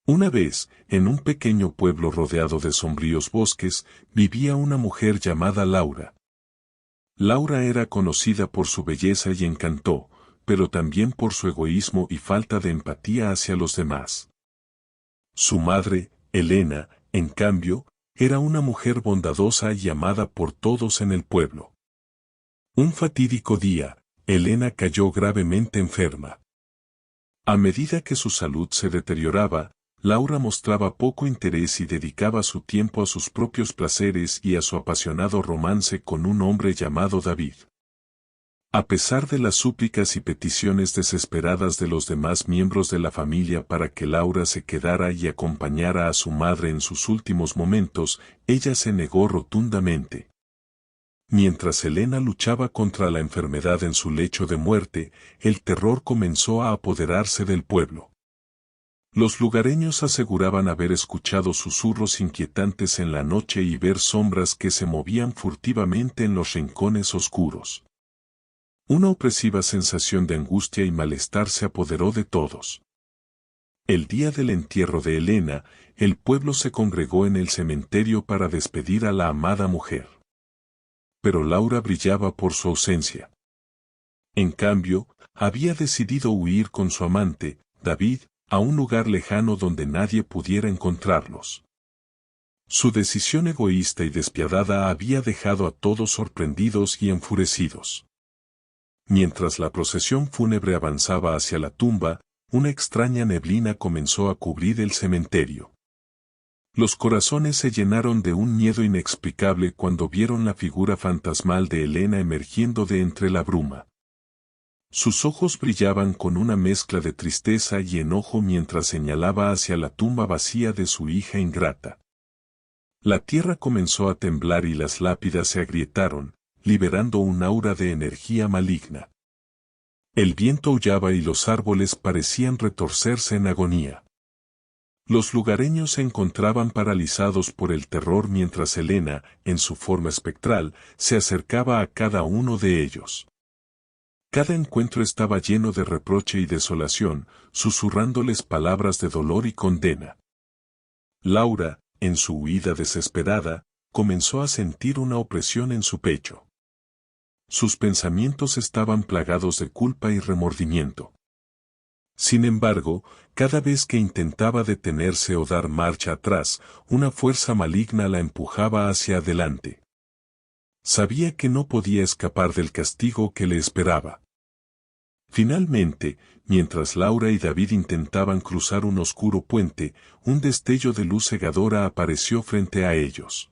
Una vez, en un pequeño pueblo rodeado de sombríos bosques, vivía una mujer llamada Laura. Laura era conocida por su belleza y encanto, pero también por su egoísmo y falta de empatía hacia los demás. Su madre, Elena, en cambio, era una mujer bondadosa y amada por todos en el pueblo. Un fatídico día, Elena cayó gravemente enferma. A medida que su salud se deterioraba, Laura mostraba poco interés y dedicaba su tiempo a sus propios placeres y a su apasionado romance con un hombre llamado David. A pesar de las súplicas y peticiones desesperadas de los demás miembros de la familia para que Laura se quedara y acompañara a su madre en sus últimos momentos, ella se negó rotundamente. Mientras Elena luchaba contra la enfermedad en su lecho de muerte, el terror comenzó a apoderarse del pueblo. Los lugareños aseguraban haber escuchado susurros inquietantes en la noche y ver sombras que se movían furtivamente en los rincones oscuros. Una opresiva sensación de angustia y malestar se apoderó de todos. El día del entierro de Elena, el pueblo se congregó en el cementerio para despedir a la amada mujer. Pero Laura brillaba por su ausencia. En cambio, había decidido huir con su amante, David, a un lugar lejano donde nadie pudiera encontrarlos. Su decisión egoísta y despiadada había dejado a todos sorprendidos y enfurecidos. Mientras la procesión fúnebre avanzaba hacia la tumba, una extraña neblina comenzó a cubrir el cementerio. Los corazones se llenaron de un miedo inexplicable cuando vieron la figura fantasmal de Elena emergiendo de entre la bruma. Sus ojos brillaban con una mezcla de tristeza y enojo mientras señalaba hacia la tumba vacía de su hija ingrata. La tierra comenzó a temblar y las lápidas se agrietaron, liberando un aura de energía maligna. El viento aullaba y los árboles parecían retorcerse en agonía. Los lugareños se encontraban paralizados por el terror mientras Elena, en su forma espectral, se acercaba a cada uno de ellos. Cada encuentro estaba lleno de reproche y desolación, susurrándoles palabras de dolor y condena. Laura, en su huida desesperada, comenzó a sentir una opresión en su pecho. Sus pensamientos estaban plagados de culpa y remordimiento. Sin embargo, cada vez que intentaba detenerse o dar marcha atrás, una fuerza maligna la empujaba hacia adelante. Sabía que no podía escapar del castigo que le esperaba. Finalmente, mientras Laura y David intentaban cruzar un oscuro puente, un destello de luz cegadora apareció frente a ellos.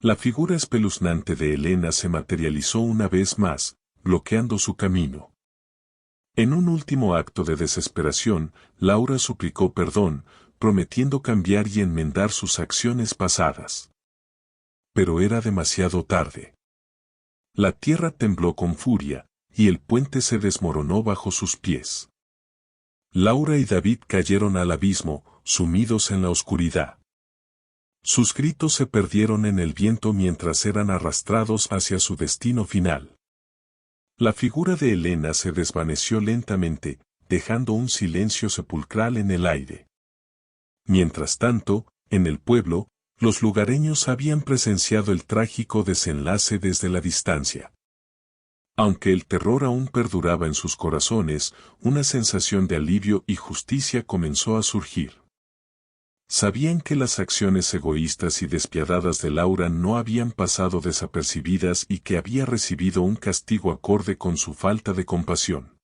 La figura espeluznante de Elena se materializó una vez más, bloqueando su camino. En un último acto de desesperación, Laura suplicó perdón, prometiendo cambiar y enmendar sus acciones pasadas. Pero era demasiado tarde. La tierra tembló con furia, y el puente se desmoronó bajo sus pies. Laura y David cayeron al abismo, sumidos en la oscuridad. Sus gritos se perdieron en el viento mientras eran arrastrados hacia su destino final. La figura de Elena se desvaneció lentamente, dejando un silencio sepulcral en el aire. Mientras tanto, en el pueblo, los lugareños habían presenciado el trágico desenlace desde la distancia. Aunque el terror aún perduraba en sus corazones, una sensación de alivio y justicia comenzó a surgir. Sabían que las acciones egoístas y despiadadas de Laura no habían pasado desapercibidas y que había recibido un castigo acorde con su falta de compasión.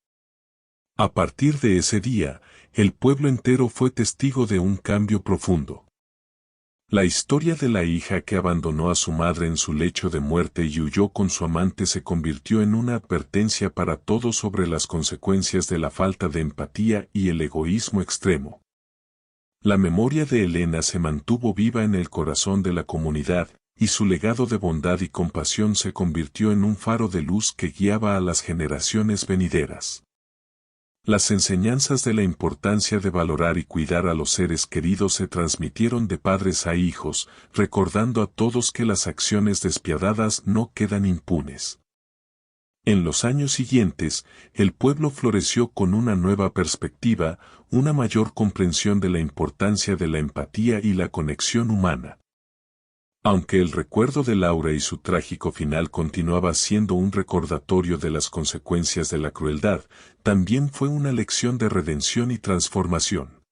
A partir de ese día, el pueblo entero fue testigo de un cambio profundo. La historia de la hija que abandonó a su madre en su lecho de muerte y huyó con su amante se convirtió en una advertencia para todos sobre las consecuencias de la falta de empatía y el egoísmo extremo. La memoria de Elena se mantuvo viva en el corazón de la comunidad, y su legado de bondad y compasión se convirtió en un faro de luz que guiaba a las generaciones venideras. Las enseñanzas de la importancia de valorar y cuidar a los seres queridos se transmitieron de padres a hijos, recordando a todos que las acciones despiadadas no quedan impunes. En los años siguientes, el pueblo floreció con una nueva perspectiva, una mayor comprensión de la importancia de la empatía y la conexión humana. Aunque el recuerdo de Laura y su trágico final continuaba siendo un recordatorio de las consecuencias de la crueldad, también fue una lección de redención y transformación.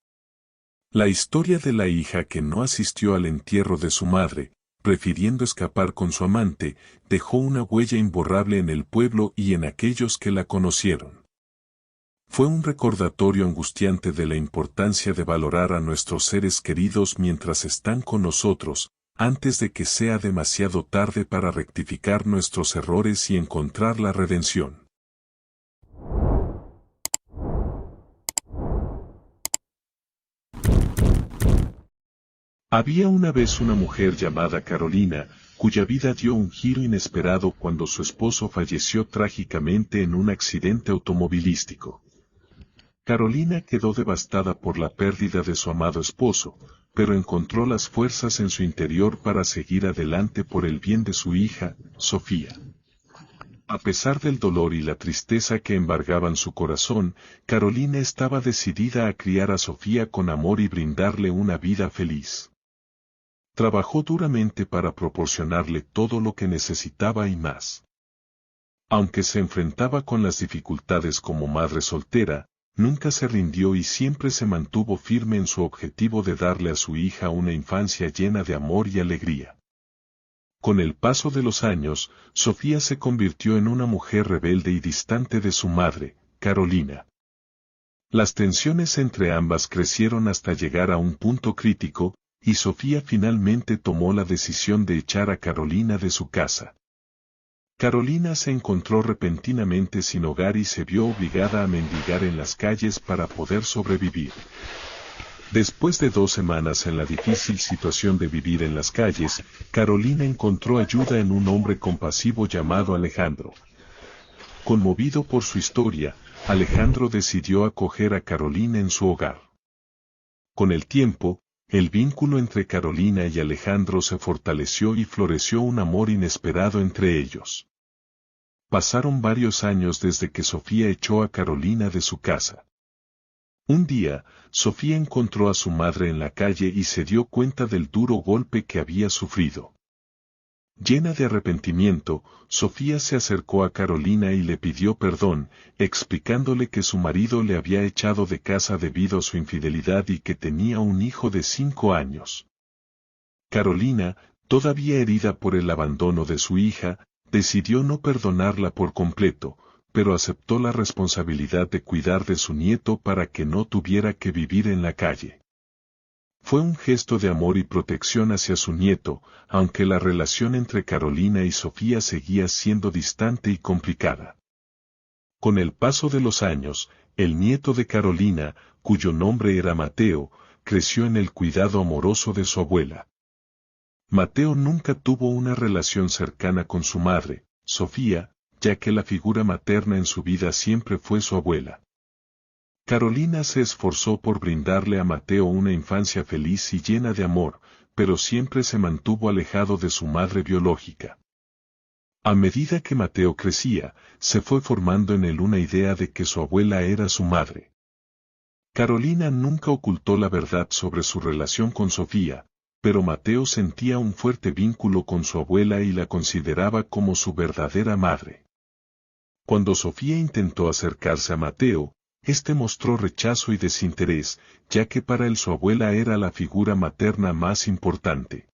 La historia de la hija que no asistió al entierro de su madre, prefiriendo escapar con su amante, dejó una huella imborrable en el pueblo y en aquellos que la conocieron. Fue un recordatorio angustiante de la importancia de valorar a nuestros seres queridos mientras están con nosotros, antes de que sea demasiado tarde para rectificar nuestros errores y encontrar la redención. Había una vez una mujer llamada Carolina, cuya vida dio un giro inesperado cuando su esposo falleció trágicamente en un accidente automovilístico. Carolina quedó devastada por la pérdida de su amado esposo, pero encontró las fuerzas en su interior para seguir adelante por el bien de su hija, Sofía. A pesar del dolor y la tristeza que embargaban su corazón, Carolina estaba decidida a criar a Sofía con amor y brindarle una vida feliz. Trabajó duramente para proporcionarle todo lo que necesitaba y más. Aunque se enfrentaba con las dificultades como madre soltera, nunca se rindió y siempre se mantuvo firme en su objetivo de darle a su hija una infancia llena de amor y alegría. Con el paso de los años, Sofía se convirtió en una mujer rebelde y distante de su madre, Carolina. Las tensiones entre ambas crecieron hasta llegar a un punto crítico, y Sofía finalmente tomó la decisión de echar a Carolina de su casa. Carolina se encontró repentinamente sin hogar y se vio obligada a mendigar en las calles para poder sobrevivir. Después de 2 semanas en la difícil situación de vivir en las calles, Carolina encontró ayuda en un hombre compasivo llamado Alejandro. Conmovido por su historia, Alejandro decidió acoger a Carolina en su hogar. Con el tiempo, el vínculo entre Carolina y Alejandro se fortaleció y floreció un amor inesperado entre ellos. Pasaron varios años desde que Sofía echó a Carolina de su casa. Un día, Sofía encontró a su madre en la calle y se dio cuenta del duro golpe que había sufrido. Llena de arrepentimiento, Sofía se acercó a Carolina y le pidió perdón, explicándole que su marido le había echado de casa debido a su infidelidad y que tenía un hijo de 5 años. Carolina, todavía herida por el abandono de su hija, decidió no perdonarla por completo, pero aceptó la responsabilidad de cuidar de su nieto para que no tuviera que vivir en la calle. Fue un gesto de amor y protección hacia su nieto, aunque la relación entre Carolina y Sofía seguía siendo distante y complicada. Con el paso de los años, el nieto de Carolina, cuyo nombre era Mateo, creció en el cuidado amoroso de su abuela. Mateo nunca tuvo una relación cercana con su madre, Sofía, ya que la figura materna en su vida siempre fue su abuela. Carolina se esforzó por brindarle a Mateo una infancia feliz y llena de amor, pero siempre se mantuvo alejado de su madre biológica. A medida que Mateo crecía, se fue formando en él una idea de que su abuela era su madre. Carolina nunca ocultó la verdad sobre su relación con Sofía, pero Mateo sentía un fuerte vínculo con su abuela y la consideraba como su verdadera madre. Cuando Sofía intentó acercarse a Mateo, este mostró rechazo y desinterés, ya que para él su abuela era la figura materna más importante.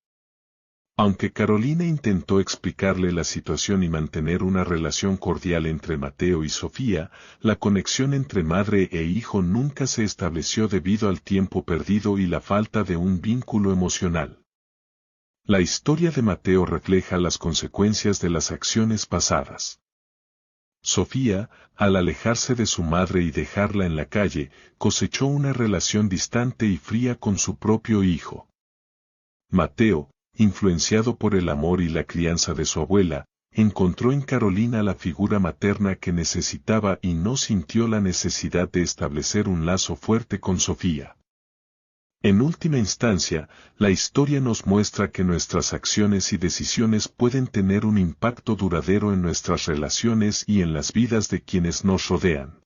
Aunque Carolina intentó explicarle la situación y mantener una relación cordial entre Mateo y Sofía, la conexión entre madre e hijo nunca se estableció debido al tiempo perdido y la falta de un vínculo emocional. La historia de Mateo refleja las consecuencias de las acciones pasadas. Sofía, al alejarse de su madre y dejarla en la calle, cosechó una relación distante y fría con su propio hijo. Mateo, influenciado por el amor y la crianza de su abuela, encontró en Carolina la figura materna que necesitaba y no sintió la necesidad de establecer un lazo fuerte con Sofía. En última instancia, la historia nos muestra que nuestras acciones y decisiones pueden tener un impacto duradero en nuestras relaciones y en las vidas de quienes nos rodean.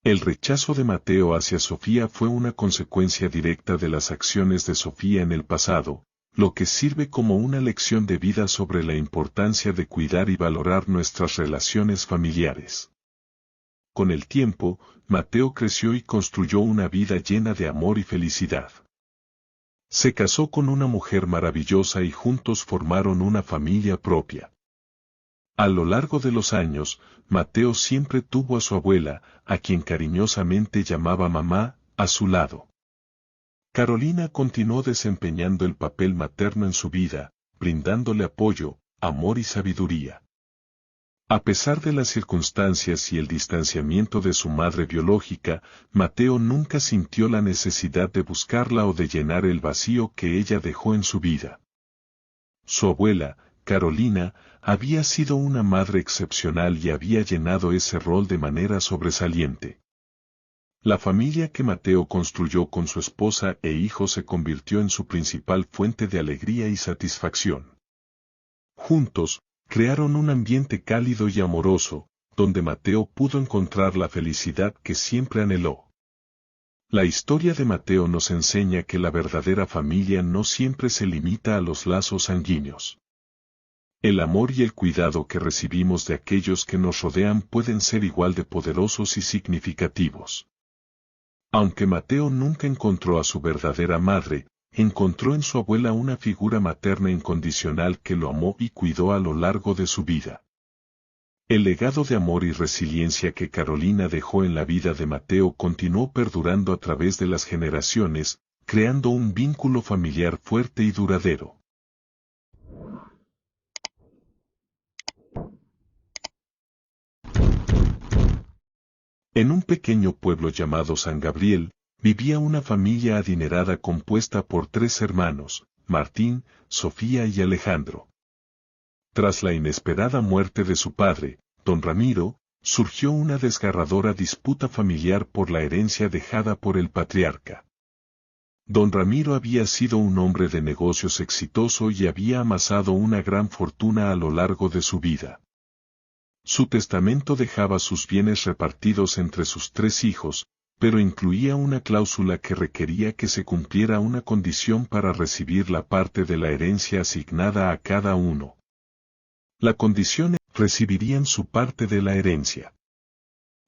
El rechazo de Mateo hacia Sofía fue una consecuencia directa de las acciones de Sofía en el pasado, lo que sirve como una lección de vida sobre la importancia de cuidar y valorar nuestras relaciones familiares. Con el tiempo, Mateo creció y construyó una vida llena de amor y felicidad. Se casó con una mujer maravillosa y juntos formaron una familia propia. A lo largo de los años, Mateo siempre tuvo a su abuela, a quien cariñosamente llamaba mamá, a su lado. Carolina continuó desempeñando el papel materno en su vida, brindándole apoyo, amor y sabiduría. A pesar de las circunstancias y el distanciamiento de su madre biológica, Mateo nunca sintió la necesidad de buscarla o de llenar el vacío que ella dejó en su vida. Su abuela, Carolina, había sido una madre excepcional y había llenado ese rol de manera sobresaliente. La familia que Mateo construyó con su esposa e hijos se convirtió en su principal fuente de alegría y satisfacción. Juntos, crearon un ambiente cálido y amoroso, donde Mateo pudo encontrar la felicidad que siempre anheló. La historia de Mateo nos enseña que la verdadera familia no siempre se limita a los lazos sanguíneos. El amor y el cuidado que recibimos de aquellos que nos rodean pueden ser igual de poderosos y significativos. Aunque Mateo nunca encontró a su verdadera madre, encontró en su abuela una figura materna incondicional que lo amó y cuidó a lo largo de su vida. El legado de amor y resiliencia que Carolina dejó en la vida de Mateo continuó perdurando a través de las generaciones, creando un vínculo familiar fuerte y duradero. En un pequeño pueblo llamado San Gabriel, vivía una familia adinerada compuesta por 3 hermanos, Martín, Sofía y Alejandro. Tras la inesperada muerte de su padre, don Ramiro, surgió una desgarradora disputa familiar por la herencia dejada por el patriarca. Don Ramiro había sido un hombre de negocios exitoso y había amasado una gran fortuna a lo largo de su vida. Su testamento dejaba sus bienes repartidos entre sus 3 hijos, pero incluía una cláusula que requería que se cumpliera una condición para recibir la parte de la herencia asignada a cada uno. La condición es que recibirían su parte de la herencia.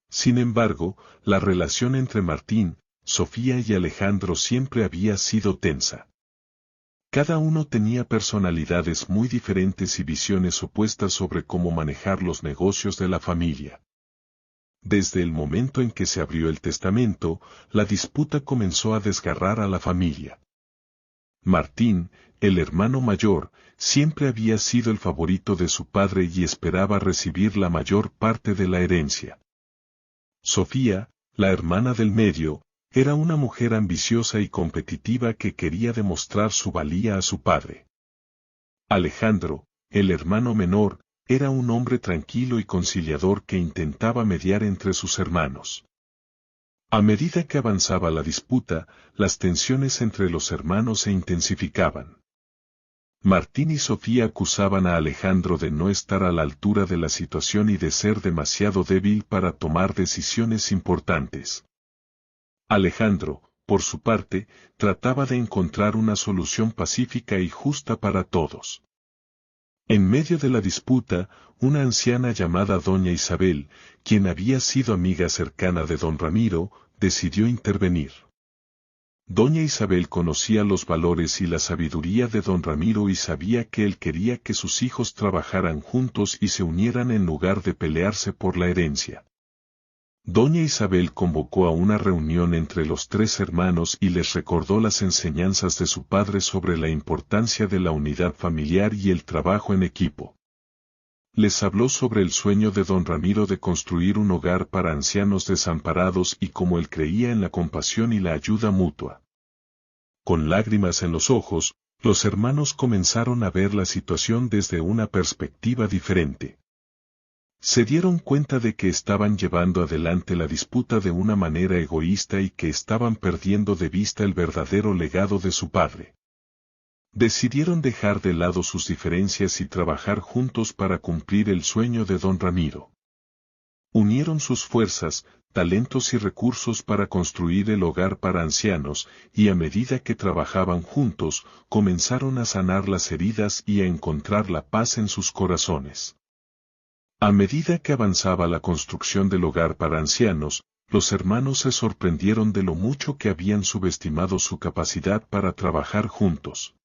Sin embargo, la relación entre Martín, Sofía y Alejandro siempre había sido tensa. Cada uno tenía personalidades muy diferentes y visiones opuestas sobre cómo manejar los negocios de la familia. Desde el momento en que se abrió el testamento, la disputa comenzó a desgarrar a la familia. Martín, el hermano mayor, siempre había sido el favorito de su padre y esperaba recibir la mayor parte de la herencia. Sofía, la hermana del medio, era una mujer ambiciosa y competitiva que quería demostrar su valía a su padre. Alejandro, el hermano menor, era un hombre tranquilo y conciliador que intentaba mediar entre sus hermanos. A medida que avanzaba la disputa, las tensiones entre los hermanos se intensificaban. Martín y Sofía acusaban a Alejandro de no estar a la altura de la situación y de ser demasiado débil para tomar decisiones importantes. Alejandro, por su parte, trataba de encontrar una solución pacífica y justa para todos. En medio de la disputa, una anciana llamada Doña Isabel, quien había sido amiga cercana de don Ramiro, decidió intervenir. Doña Isabel conocía los valores y la sabiduría de don Ramiro y sabía que él quería que sus hijos trabajaran juntos y se unieran en lugar de pelearse por la herencia. Doña Isabel convocó a una reunión entre los 3 hermanos y les recordó las enseñanzas de su padre sobre la importancia de la unidad familiar y el trabajo en equipo. Les habló sobre el sueño de don Ramiro de construir un hogar para ancianos desamparados y cómo él creía en la compasión y la ayuda mutua. Con lágrimas en los ojos, los hermanos comenzaron a ver la situación desde una perspectiva diferente. Se dieron cuenta de que estaban llevando adelante la disputa de una manera egoísta y que estaban perdiendo de vista el verdadero legado de su padre. Decidieron dejar de lado sus diferencias y trabajar juntos para cumplir el sueño de don Ramiro. Unieron sus fuerzas, talentos y recursos para construir el hogar para ancianos, y a medida que trabajaban juntos, comenzaron a sanar las heridas y a encontrar la paz en sus corazones. A medida que avanzaba la construcción del hogar para ancianos, los hermanos se sorprendieron de lo mucho que habían subestimado su capacidad para trabajar juntos.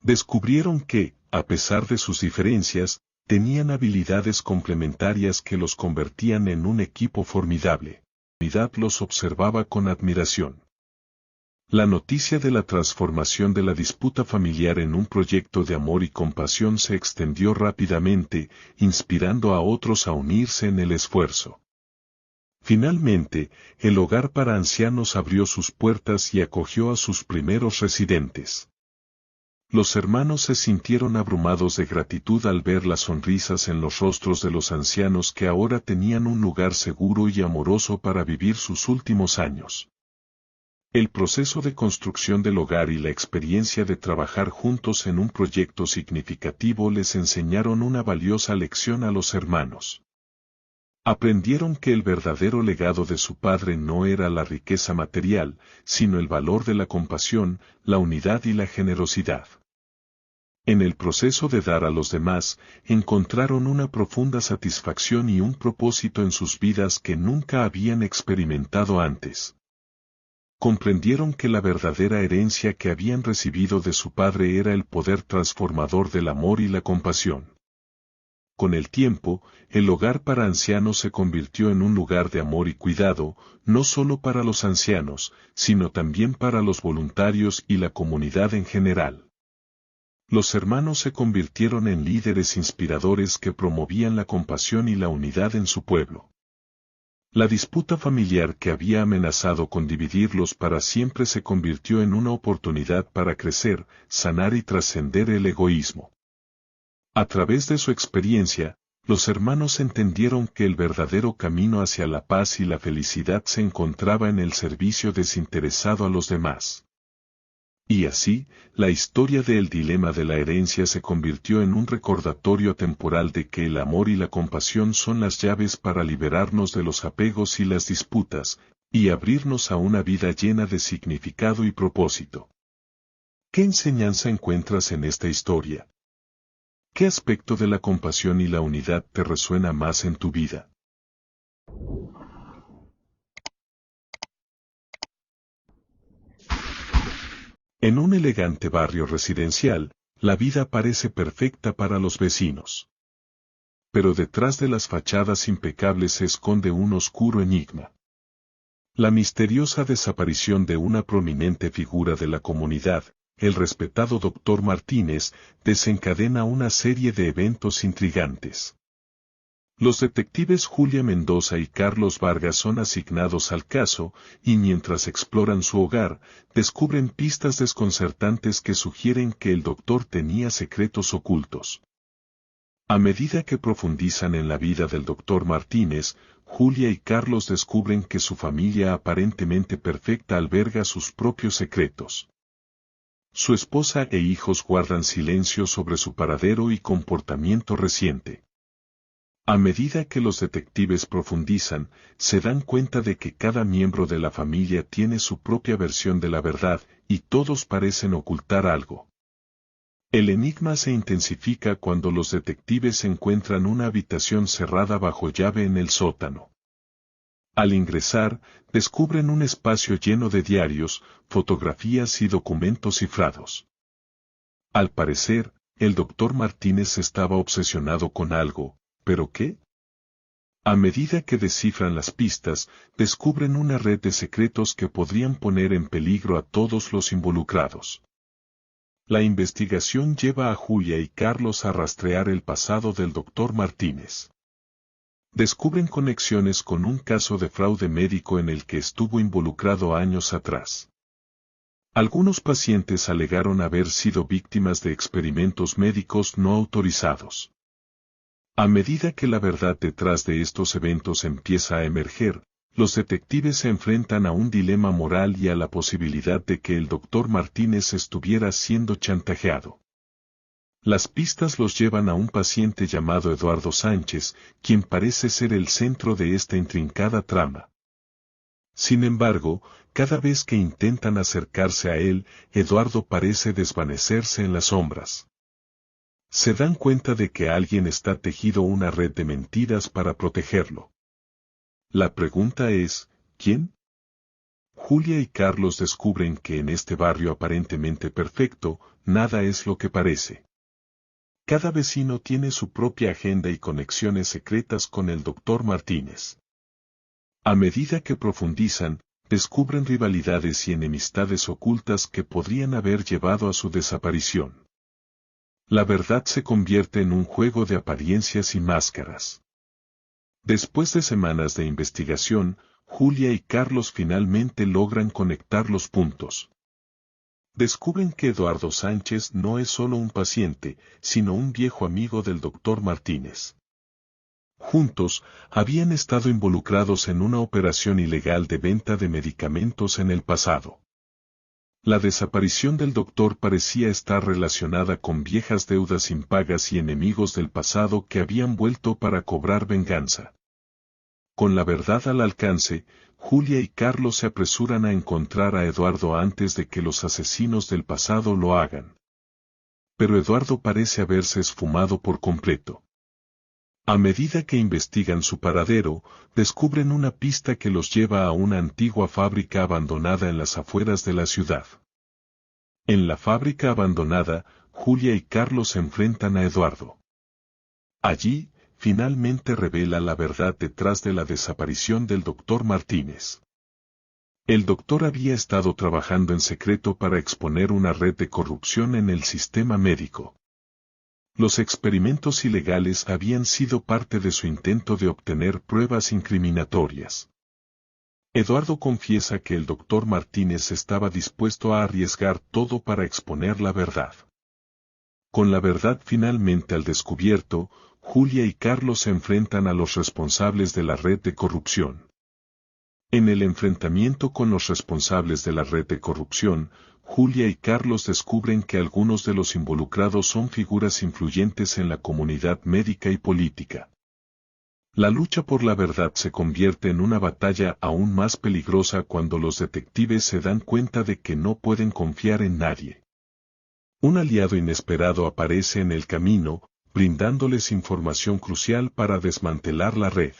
Descubrieron que, a pesar de sus diferencias, tenían habilidades complementarias que los convertían en un equipo formidable. La comunidad los observaba con admiración. La noticia de la transformación de la disputa familiar en un proyecto de amor y compasión se extendió rápidamente, inspirando a otros a unirse en el esfuerzo. Finalmente, el hogar para ancianos abrió sus puertas y acogió a sus primeros residentes. Los hermanos se sintieron abrumados de gratitud al ver las sonrisas en los rostros de los ancianos que ahora tenían un lugar seguro y amoroso para vivir sus últimos años. El proceso de construcción del hogar y la experiencia de trabajar juntos en un proyecto significativo les enseñaron una valiosa lección a los hermanos. Aprendieron que el verdadero legado de su padre no era la riqueza material, sino el valor de la compasión, la unidad y la generosidad. En el proceso de dar a los demás, encontraron una profunda satisfacción y un propósito en sus vidas que nunca habían experimentado antes. Comprendieron que la verdadera herencia que habían recibido de su padre era el poder transformador del amor y la compasión. Con el tiempo, el hogar para ancianos se convirtió en un lugar de amor y cuidado, no solo para los ancianos, sino también para los voluntarios y la comunidad en general. Los hermanos se convirtieron en líderes inspiradores que promovían la compasión y la unidad en su pueblo. La disputa familiar que había amenazado con dividirlos para siempre se convirtió en una oportunidad para crecer, sanar y trascender el egoísmo. A través de su experiencia, los hermanos entendieron que el verdadero camino hacia la paz y la felicidad se encontraba en el servicio desinteresado a los demás. Y así, la historia del dilema de la herencia se convirtió en un recordatorio temporal de que el amor y la compasión son las llaves para liberarnos de los apegos y las disputas, y abrirnos a una vida llena de significado y propósito. ¿Qué enseñanza encuentras en esta historia? ¿Qué aspecto de la compasión y la unidad te resuena más en tu vida? En un elegante barrio residencial, la vida parece perfecta para los vecinos. Pero detrás de las fachadas impecables se esconde un oscuro enigma. La misteriosa desaparición de una prominente figura de la comunidad, el respetado Dr. Martínez, desencadena una serie de eventos intrigantes. Los detectives Julia Mendoza y Carlos Vargas son asignados al caso, y mientras exploran su hogar, descubren pistas desconcertantes que sugieren que el doctor tenía secretos ocultos. A medida que profundizan en la vida del Dr. Martínez, Julia y Carlos descubren que su familia aparentemente perfecta alberga sus propios secretos. Su esposa e hijos guardan silencio sobre su paradero y comportamiento reciente. A medida que los detectives profundizan, se dan cuenta de que cada miembro de la familia tiene su propia versión de la verdad, y todos parecen ocultar algo. El enigma se intensifica cuando los detectives encuentran una habitación cerrada bajo llave en el sótano. Al ingresar, descubren un espacio lleno de diarios, fotografías y documentos cifrados. Al parecer, el Dr. Martínez estaba obsesionado con algo. ¿Pero qué? A medida que descifran las pistas, descubren una red de secretos que podrían poner en peligro a todos los involucrados. La investigación lleva a Julia y Carlos a rastrear el pasado del Dr. Martínez. Descubren conexiones con un caso de fraude médico en el que estuvo involucrado años atrás. Algunos pacientes alegaron haber sido víctimas de experimentos médicos no autorizados. A medida que la verdad detrás de estos eventos empieza a emerger, los detectives se enfrentan a un dilema moral y a la posibilidad de que el doctor Martínez estuviera siendo chantajeado. Las pistas los llevan a un paciente llamado Eduardo Sánchez, quien parece ser el centro de esta intrincada trama. Sin embargo, cada vez que intentan acercarse a él, Eduardo parece desvanecerse en las sombras. Se dan cuenta de que alguien está tejido una red de mentiras para protegerlo. La pregunta es, ¿quién? Julia y Carlos descubren que en este barrio aparentemente perfecto, nada es lo que parece. Cada vecino tiene su propia agenda y conexiones secretas con el doctor Martínez. A medida que profundizan, descubren rivalidades y enemistades ocultas que podrían haber llevado a su desaparición. La verdad se convierte en un juego de apariencias y máscaras. Después de semanas de investigación, Julia y Carlos finalmente logran conectar los puntos. Descubren que Eduardo Sánchez no es solo un paciente, sino un viejo amigo del doctor Martínez. Juntos, habían estado involucrados en una operación ilegal de venta de medicamentos en el pasado. La desaparición del doctor parecía estar relacionada con viejas deudas impagas y enemigos del pasado que habían vuelto para cobrar venganza. Con la verdad al alcance, Julia y Carlos se apresuran a encontrar a Eduardo antes de que los asesinos del pasado lo hagan. Pero Eduardo parece haberse esfumado por completo. A medida que investigan su paradero, descubren una pista que los lleva a una antigua fábrica abandonada en las afueras de la ciudad. En la fábrica abandonada, Julia y Carlos se enfrentan a Eduardo. Allí, finalmente revela la verdad detrás de la desaparición del doctor Martínez. El doctor había estado trabajando en secreto para exponer una red de corrupción en el sistema médico. Los experimentos ilegales habían sido parte de su intento de obtener pruebas incriminatorias. Eduardo confiesa que el doctor Martínez estaba dispuesto a arriesgar todo para exponer la verdad. Con la verdad finalmente al descubierto, Julia y Carlos se enfrentan a los responsables de la red de corrupción. En el enfrentamiento con los responsables de la red de corrupción, Julia y Carlos descubren que algunos de los involucrados son figuras influyentes en la comunidad médica y política. La lucha por la verdad se convierte en una batalla aún más peligrosa cuando los detectives se dan cuenta de que no pueden confiar en nadie. Un aliado inesperado aparece en el camino, brindándoles información crucial para desmantelar la red.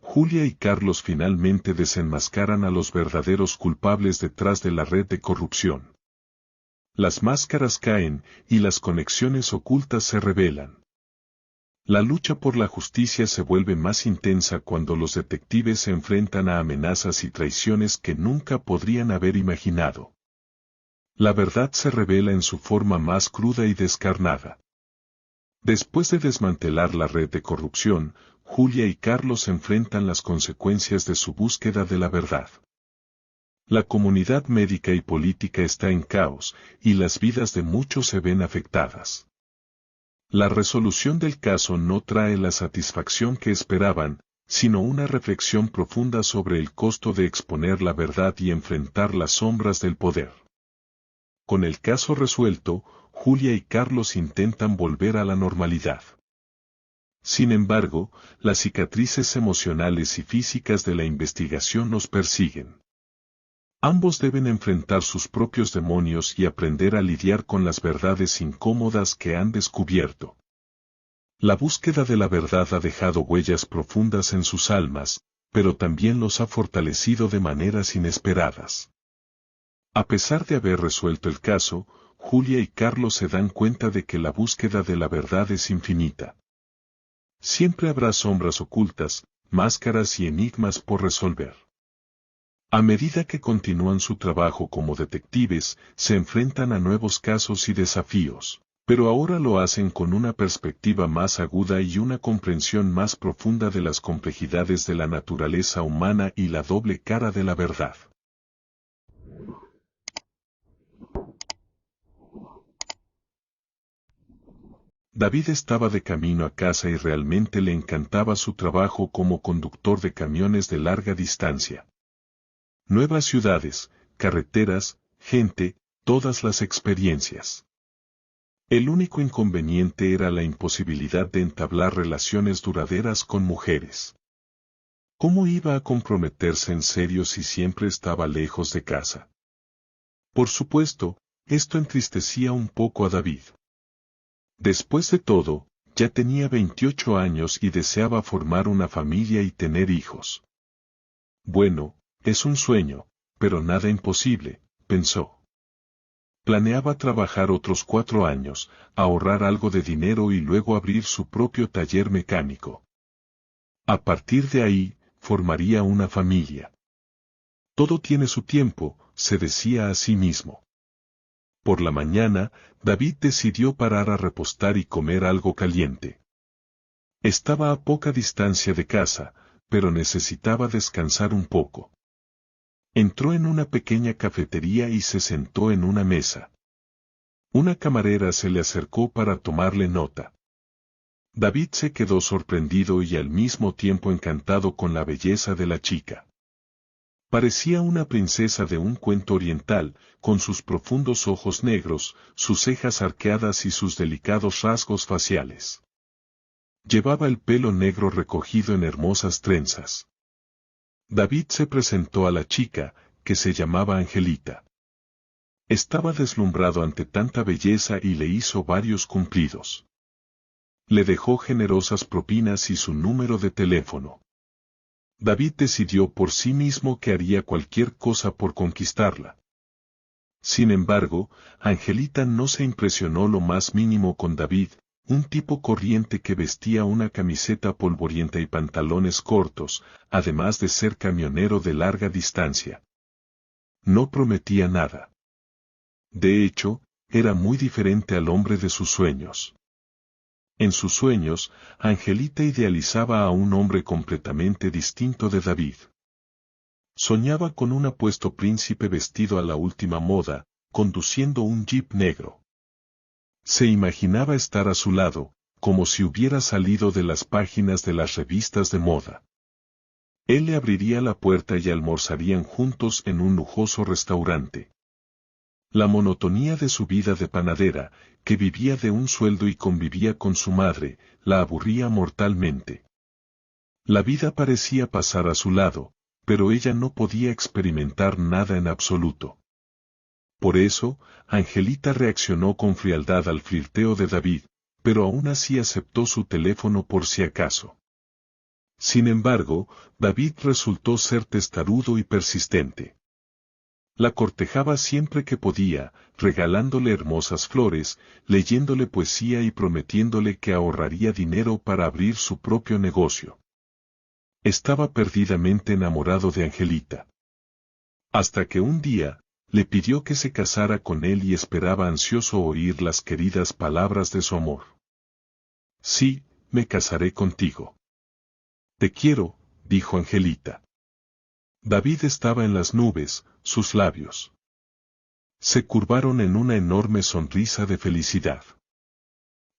Julia y Carlos finalmente desenmascaran a los verdaderos culpables detrás de la red de corrupción. Las máscaras caen y las conexiones ocultas se revelan. La lucha por la justicia se vuelve más intensa cuando los detectives se enfrentan a amenazas y traiciones que nunca podrían haber imaginado. La verdad se revela en su forma más cruda y descarnada. Después de desmantelar la red de corrupción, Julia y Carlos enfrentan las consecuencias de su búsqueda de la verdad. La comunidad médica y política está en caos, y las vidas de muchos se ven afectadas. La resolución del caso no trae la satisfacción que esperaban, sino una reflexión profunda sobre el costo de exponer la verdad y enfrentar las sombras del poder. Con el caso resuelto, Julia y Carlos intentan volver a la normalidad. Sin embargo, las cicatrices emocionales y físicas de la investigación los persiguen. Ambos deben enfrentar sus propios demonios y aprender a lidiar con las verdades incómodas que han descubierto. La búsqueda de la verdad ha dejado huellas profundas en sus almas, pero también los ha fortalecido de maneras inesperadas. A pesar de haber resuelto el caso, Julia y Carlos se dan cuenta de que la búsqueda de la verdad es infinita. Siempre habrá sombras ocultas, máscaras y enigmas por resolver. A medida que continúan su trabajo como detectives, se enfrentan a nuevos casos y desafíos, pero ahora lo hacen con una perspectiva más aguda y una comprensión más profunda de las complejidades de la naturaleza humana y la doble cara de la verdad. David estaba de camino a casa y realmente le encantaba su trabajo como conductor de camiones de larga distancia. Nuevas ciudades, carreteras, gente, todas las experiencias. El único inconveniente era la imposibilidad de entablar relaciones duraderas con mujeres. ¿Cómo iba a comprometerse en serio si siempre estaba lejos de casa? Por supuesto, esto entristecía un poco a David. Después de todo, ya tenía 28 años y deseaba formar una familia y tener hijos. Bueno, es un sueño, pero nada imposible, pensó. Planeaba trabajar otros 4 años, ahorrar algo de dinero y luego abrir su propio taller mecánico. A partir de ahí, formaría una familia. Todo tiene su tiempo, se decía a sí mismo. Por la mañana, David decidió parar a repostar y comer algo caliente. Estaba a poca distancia de casa, pero necesitaba descansar un poco. Entró en una pequeña cafetería y se sentó en una mesa. Una camarera se le acercó para tomarle nota. David se quedó sorprendido y al mismo tiempo encantado con la belleza de la chica. Parecía una princesa de un cuento oriental, con sus profundos ojos negros, sus cejas arqueadas y sus delicados rasgos faciales. Llevaba el pelo negro recogido en hermosas trenzas. David se presentó a la chica, que se llamaba Angelita. Estaba deslumbrado ante tanta belleza y le hizo varios cumplidos. Le dejó generosas propinas y su número de teléfono. David decidió por sí mismo que haría cualquier cosa por conquistarla. Sin embargo, Angelita no se impresionó lo más mínimo con David, un tipo corriente que vestía una camiseta polvorienta y pantalones cortos, además de ser camionero de larga distancia. No prometía nada. De hecho, era muy diferente al hombre de sus sueños. En sus sueños, Angelita idealizaba a un hombre completamente distinto de David. Soñaba con un apuesto príncipe vestido a la última moda, conduciendo un jeep negro. Se imaginaba estar a su lado, como si hubiera salido de las páginas de las revistas de moda. Él le abriría la puerta y almorzarían juntos en un lujoso restaurante. La monotonía de su vida de panadera, que vivía de un sueldo y convivía con su madre, la aburría mortalmente. La vida parecía pasar a su lado, pero ella no podía experimentar nada en absoluto. Por eso, Angelita reaccionó con frialdad al flirteo de David, pero aún así aceptó su teléfono por si acaso. Sin embargo, David resultó ser testarudo y persistente. La cortejaba siempre que podía, regalándole hermosas flores, leyéndole poesía y prometiéndole que ahorraría dinero para abrir su propio negocio. Estaba perdidamente enamorado de Angelita. Hasta que un día, le pidió que se casara con él y esperaba ansioso oír las queridas palabras de su amor. Sí, me casaré contigo. Te quiero, dijo Angelita. David estaba en las nubes, sus labios se curvaron en una enorme sonrisa de felicidad.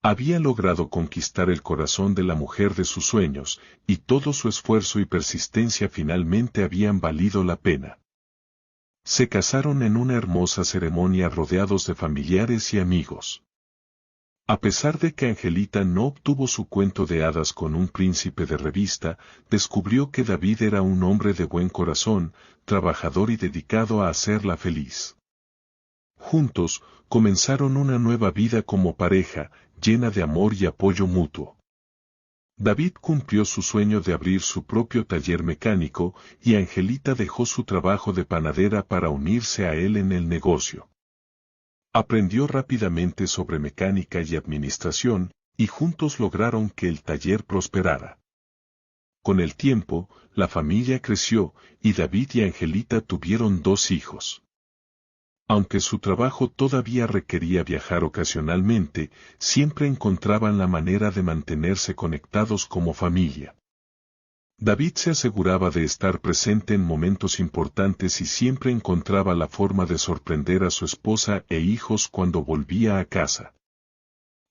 Había logrado conquistar el corazón de la mujer de sus sueños, y todo su esfuerzo y persistencia finalmente habían valido la pena. Se casaron en una hermosa ceremonia rodeados de familiares y amigos. A pesar de que Angelita no obtuvo su cuento de hadas con un príncipe de revista, descubrió que David era un hombre de buen corazón, trabajador y dedicado a hacerla feliz. Juntos, comenzaron una nueva vida como pareja, llena de amor y apoyo mutuo. David cumplió su sueño de abrir su propio taller mecánico, y Angelita dejó su trabajo de panadera para unirse a él en el negocio. Aprendió rápidamente sobre mecánica y administración, y juntos lograron que el taller prosperara. Con el tiempo, la familia creció, y David y Angelita tuvieron 2 hijos. Aunque su trabajo todavía requería viajar ocasionalmente, siempre encontraban la manera de mantenerse conectados como familia. David se aseguraba de estar presente en momentos importantes y siempre encontraba la forma de sorprender a su esposa e hijos cuando volvía a casa.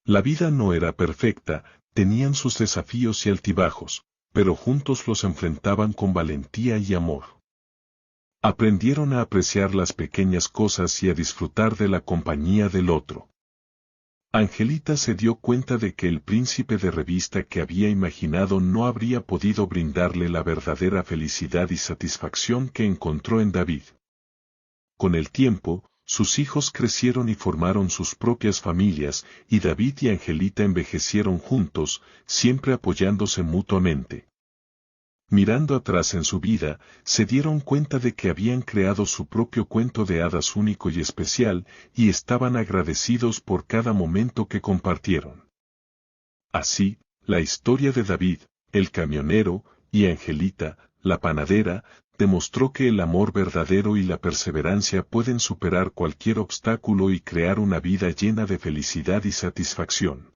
La vida no era perfecta, tenían sus desafíos y altibajos, pero juntos los enfrentaban con valentía y amor. Aprendieron a apreciar las pequeñas cosas y a disfrutar de la compañía del otro. Angelita se dio cuenta de que el príncipe de revista que había imaginado no habría podido brindarle la verdadera felicidad y satisfacción que encontró en David. Con el tiempo, sus hijos crecieron y formaron sus propias familias, y David y Angelita envejecieron juntos, siempre apoyándose mutuamente. Mirando atrás en su vida, se dieron cuenta de que habían creado su propio cuento de hadas único y especial, y estaban agradecidos por cada momento que compartieron. Así, la historia de David, el camionero, y Angelita, la panadera, demostró que el amor verdadero y la perseverancia pueden superar cualquier obstáculo y crear una vida llena de felicidad y satisfacción.